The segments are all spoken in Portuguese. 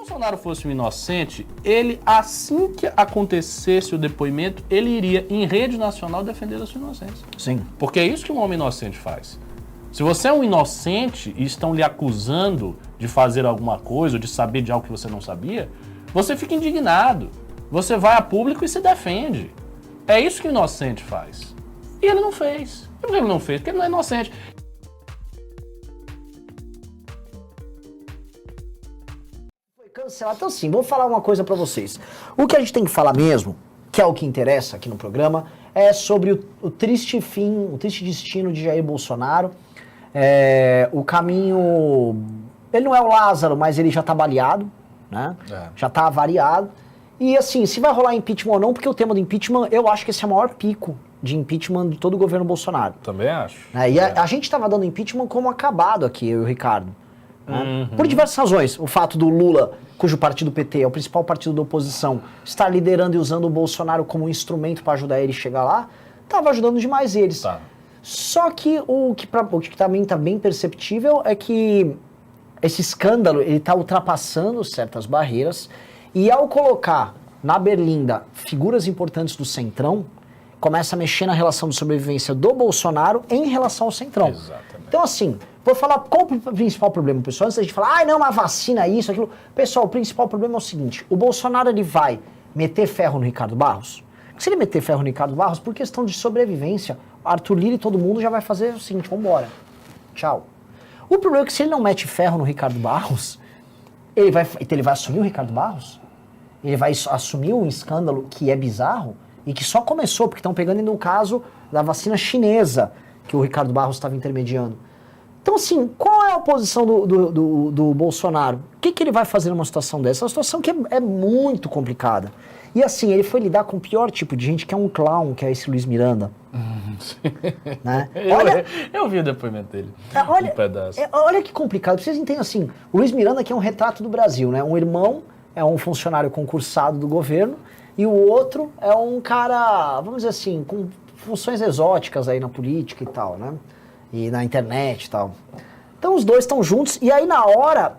Bolsonaro fosse um inocente, ele, assim que acontecesse o depoimento, ele iria em rede nacional defender a sua inocência. Sim. Porque é isso que um homem inocente faz. Se você é um inocente e estão lhe acusando de fazer alguma coisa, ou de saber de algo que você não sabia, você fica indignado. Você vai a público e se defende. É isso que o inocente faz. E ele não fez. E por que ele não fez? Porque ele não é inocente. Cancelar. Então, assim, vou falar uma coisa pra vocês. O que a gente tem que falar mesmo, que é o que interessa aqui no programa, é sobre o triste fim, o triste destino de Jair Bolsonaro. O caminho... Ele não é o Lázaro, mas ele já tá baleado, né? Já tá avariado. E, assim, se vai rolar impeachment ou não, porque o tema do impeachment, eu acho que esse é o maior pico de impeachment de todo o governo Bolsonaro. Também acho. E a gente tava dando impeachment como acabado aqui, eu e o Ricardo. Por diversas razões. O fato do Lula, cujo partido PT é o principal partido da oposição, estar liderando e usando o Bolsonaro como instrumento para ajudar ele a chegar lá, estava ajudando demais eles. Tá. Só que o que também está bem perceptível é que esse escândalo ele está ultrapassando certas barreiras e ao colocar na berlinda figuras importantes do Centrão, começa a mexer na relação de sobrevivência do Bolsonaro em relação ao Centrão. Exatamente. Então, assim, vou falar qual o principal problema, pessoal. Antes da gente falar, não, uma vacina, isso, aquilo. Pessoal, o principal problema é o seguinte: o Bolsonaro ele vai meter ferro no Ricardo Barros? Se ele meter ferro no Ricardo Barros, por questão de sobrevivência, Arthur Lira e todo mundo já vai fazer o seguinte: vambora. Tchau. O problema é que se ele não mete ferro no Ricardo Barros, ele vai assumir o Ricardo Barros? Ele vai assumir um escândalo que é bizarro e que só começou, porque estão pegando ainda o caso da vacina chinesa que o Ricardo Barros estava intermediando. Então, assim, qual é a posição do Bolsonaro? O que ele vai fazer numa situação dessa? É uma situação que é muito complicada. E, assim, ele foi lidar com o pior tipo de gente, que é um clown, que é esse Luiz Miranda. Né? Eu vi o depoimento dele, olha, um pedaço. Olha que complicado. Vocês entendem, assim, o Luiz Miranda que é um retrato do Brasil, né? Um irmão é um funcionário concursado do governo e o outro é um cara, vamos dizer assim, com funções exóticas aí na política e tal, né? E na internet e tal. Então os dois estão juntos e aí na hora,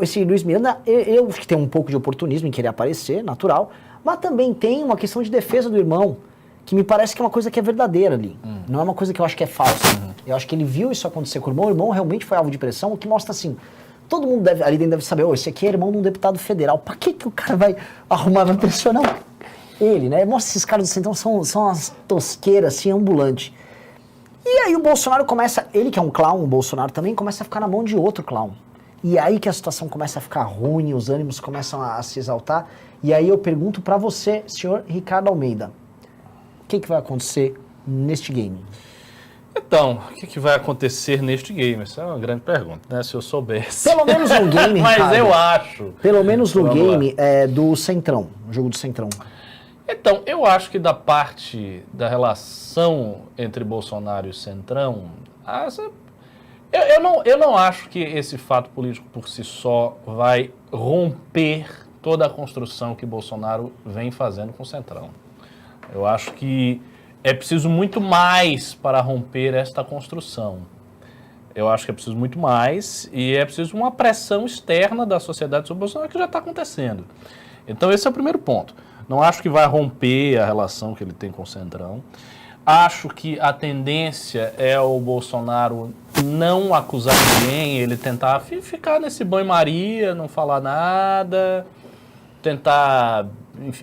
esse Luiz Miranda, eu acho que tem um pouco de oportunismo em querer aparecer, natural, mas também tem uma questão de defesa do irmão, que me parece que é uma coisa que é verdadeira ali. Não é uma coisa que eu acho que é falsa. Eu acho que ele viu isso acontecer com o irmão realmente foi alvo de pressão, o que mostra assim, todo mundo ali dentro deve saber, esse aqui é irmão de um deputado federal, pra que o cara vai arrumar, vai pressionar ele, né? Mostra esses caras do Centrão são umas tosqueiras, assim, ambulantes. E aí o Bolsonaro começa, ele que é um clown, o Bolsonaro também, começa a ficar na mão de outro clown. E aí que a situação começa a ficar ruim, os ânimos começam a se exaltar. E aí eu pergunto pra você, senhor Ricardo Almeida, o que vai acontecer neste game? Então, o que vai acontecer neste game? Essa é uma grande pergunta, né? Se eu soubesse. Pelo menos no game, mas Ricardo, eu acho. Pelo menos no game do Centrão, o jogo do Centrão. Então, eu acho que da parte da relação entre Bolsonaro e o Centrão, eu não acho que esse fato político por si só vai romper toda a construção que Bolsonaro vem fazendo com o Centrão. Eu acho que é preciso muito mais para romper esta construção. Eu acho que é preciso muito mais e é preciso uma pressão externa da sociedade sobre o Bolsonaro que já está acontecendo. Então esse é o primeiro ponto. Não acho que vai romper a relação que ele tem com o Centrão. Acho que a tendência é o Bolsonaro não acusar ninguém, ele tentar ficar nesse banho-maria, não falar nada, tentar,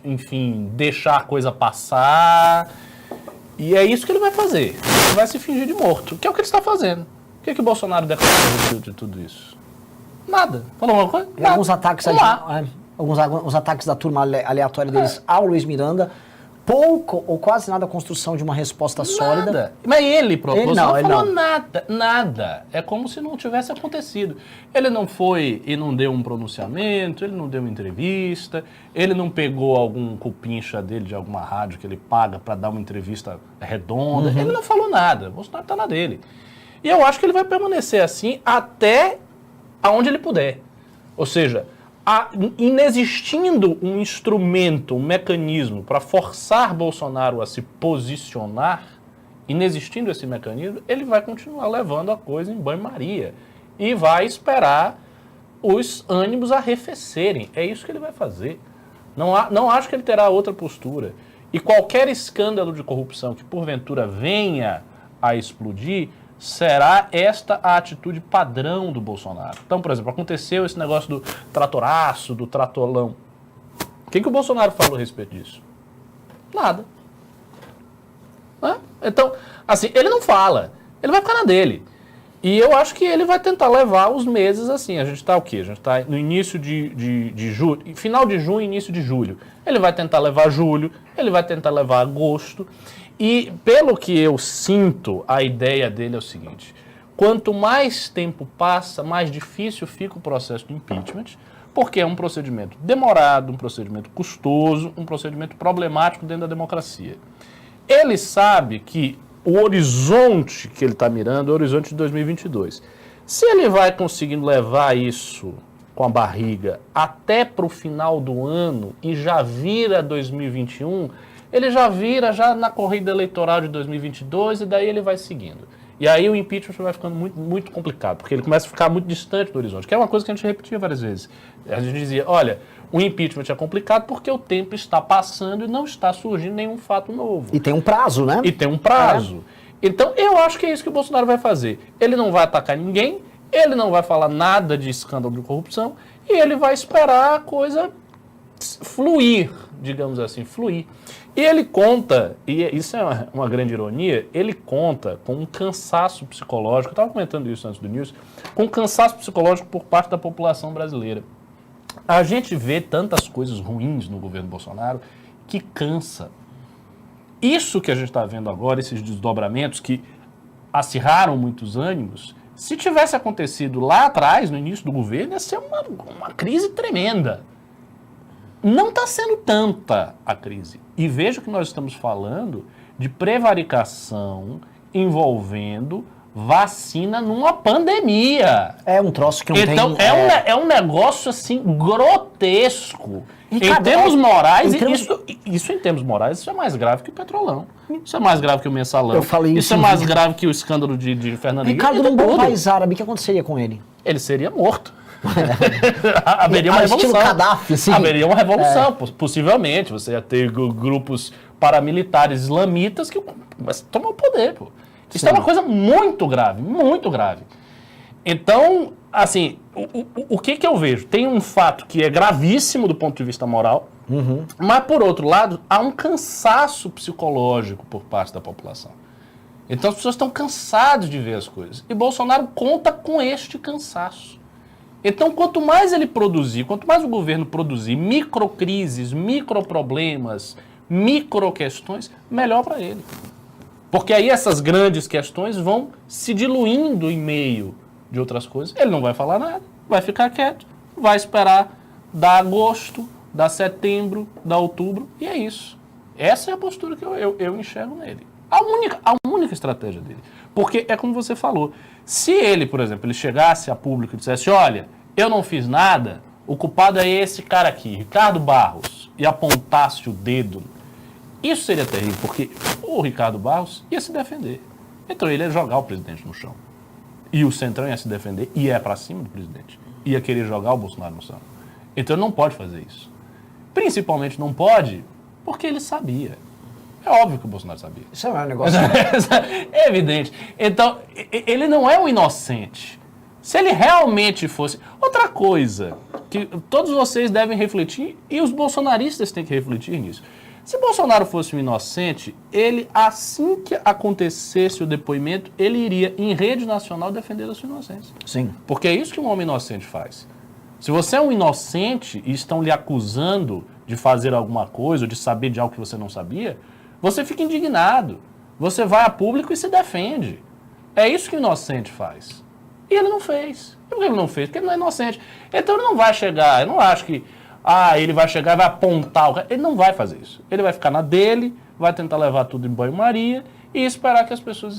enfim, deixar a coisa passar. E é isso que ele vai fazer. Ele vai se fingir de morto, que é o que ele está fazendo. O que o Bolsonaro declarou de tudo isso? Nada. Falou alguma coisa? Nada. Alguns ataques alguns ataques da turma aleatória deles ao Luiz Miranda, pouco ou quase nada a construção de uma resposta sólida. Mas ele propôs, não falou não. nada. É como se não tivesse acontecido. Ele não foi e não deu um pronunciamento, ele não deu uma entrevista, ele não pegou algum cupincha dele de alguma rádio que ele paga para dar uma entrevista redonda, ele não falou nada. O Bolsonaro tá na dele. E eu acho que ele vai permanecer assim até aonde ele puder. Ou seja, inexistindo um instrumento, um mecanismo para forçar Bolsonaro a se posicionar, inexistindo esse mecanismo, ele vai continuar levando a coisa em banho-maria e vai esperar os ânimos arrefecerem. É isso que ele vai fazer. Não acho que ele terá outra postura. E qualquer escândalo de corrupção que porventura venha a explodir, será esta a atitude padrão do Bolsonaro. Então, por exemplo, aconteceu esse negócio do tratoraço, do tratolão. O que o Bolsonaro falou a respeito disso? Nada. Então, assim, ele não fala. Ele vai ficar na dele. E eu acho que ele vai tentar levar os meses assim. A gente está o quê? A gente está no início de julho, final de junho, início de julho. Ele vai tentar levar julho, ele vai tentar levar agosto. E pelo que eu sinto, a ideia dele é o seguinte: quanto mais tempo passa, mais difícil fica o processo de impeachment, porque é um procedimento demorado, um procedimento custoso, um procedimento problemático dentro da democracia. Ele sabe que o horizonte que ele está mirando é o horizonte de 2022. Se ele vai conseguindo levar isso com a barriga até para o final do ano e já vira 2021, ele já vira na corrida eleitoral de 2022 e daí ele vai seguindo. E aí o impeachment vai ficando muito, muito complicado, porque ele começa a ficar muito distante do horizonte, que é uma coisa que a gente repetia várias vezes. A gente dizia, olha, o impeachment é complicado porque o tempo está passando e não está surgindo nenhum fato novo. E tem um prazo, né? E tem um prazo. Então, eu acho que é isso que o Bolsonaro vai fazer. Ele não vai atacar ninguém, ele não vai falar nada de escândalo de corrupção e ele vai esperar a coisa fluir, digamos assim, fluir. E ele conta, e isso é uma grande ironia, ele conta com um cansaço psicológico, eu estava comentando isso antes do News, com um cansaço psicológico por parte da população brasileira. A gente vê tantas coisas ruins no governo Bolsonaro que cansa. Isso que a gente está vendo agora, esses desdobramentos que acirraram muitos ânimos, se tivesse acontecido lá atrás, no início do governo, ia ser uma crise tremenda. Não está sendo tanta a crise. E veja que nós estamos falando de prevaricação envolvendo vacina numa pandemia. É um troço que não então, tem... é um negócio, assim, grotesco. Ricardo, em termos morais, isso em termos morais, isso é mais grave que o Petrolão. Isso é mais grave que o Mensalão. Eu falei isso. Isso é mais grave que o escândalo de Fernando Henrique. Ricardo, num bom país árabe, o que aconteceria com ele? Ele seria morto. Haveria uma revolução. Estilo Gaddafi, sim. Haveria uma revolução, possivelmente. Você ia ter grupos paramilitares islamitas que tomam o poder, pô. Isso é uma coisa muito grave, muito grave. Então, assim, o que eu vejo? Tem um fato que é gravíssimo do ponto de vista moral, mas, por outro lado, há um cansaço psicológico por parte da população. Então, as pessoas estão cansadas de ver as coisas. E Bolsonaro conta com este cansaço. Então, quanto mais ele produzir, quanto mais o governo produzir microcrises, microproblemas, microquestões, melhor para ele. Porque aí essas grandes questões vão se diluindo em meio de outras coisas. Ele não vai falar nada, vai ficar quieto, vai esperar dar agosto, dar setembro, dar outubro, e é isso. Essa é a postura que eu enxergo nele. A única estratégia dele. Porque é como você falou, se ele, por exemplo, ele chegasse a público e dissesse, olha, eu não fiz nada, o culpado é esse cara aqui, Ricardo Barros, e apontasse o dedo, isso seria terrível, porque o Ricardo Barros ia se defender. Então ele ia jogar o presidente no chão. E o Centrão ia se defender, e ia para cima do presidente. Ia querer jogar o Bolsonaro no chão. Então ele não pode fazer isso. Principalmente não pode, porque ele sabia. É óbvio que o Bolsonaro sabia. Isso é um negócio... É evidente. Então, ele não é um inocente. Se ele realmente fosse... Outra coisa que todos vocês devem refletir, e os bolsonaristas têm que refletir nisso. Se Bolsonaro fosse um inocente, ele, assim que acontecesse o depoimento, ele iria em rede nacional defender a sua inocência. Sim. Porque é isso que um homem inocente faz. Se você é um inocente e estão lhe acusando de fazer alguma coisa, ou de saber de algo que você não sabia, você fica indignado. Você vai a público e se defende. É isso que o inocente faz. E ele não fez. Por que ele não fez? Porque ele não é inocente. Então ele não vai chegar, eu não acho que... ele vai chegar e vai apontar o... Ele não vai fazer isso. Ele vai ficar na dele, vai tentar levar tudo em banho-maria e esperar que as pessoas